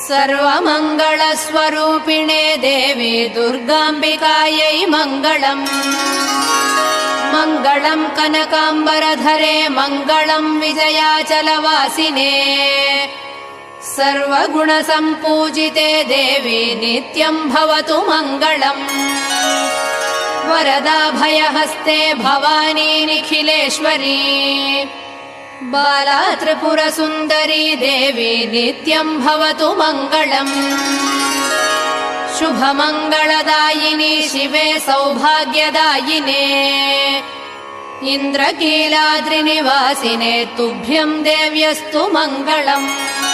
सर्वमङ्गलस्वरूपिणे देवी दुर्गाम्बिकायै मङ्गलम्। मङ्गलम् कनकाम्बरधरे मङ्गलम् विजयाचलवासिने। सर्वगुणसम्पूजिते देवी नित्यम् भवतु मङ्गलम्। वरदाभयहस्ते भवानी निखिलेश्वरी। बाला त्रिपुरसुन्दरी देवी नित्यम् भवतु मङ्गलम्। शुभमङ्गलदायिनी शिवे सौभाग्यदायिने। इन्द्रकीलाद्रिनिवासिने तुभ्यम् देव्यस्तु मङ्गलम्।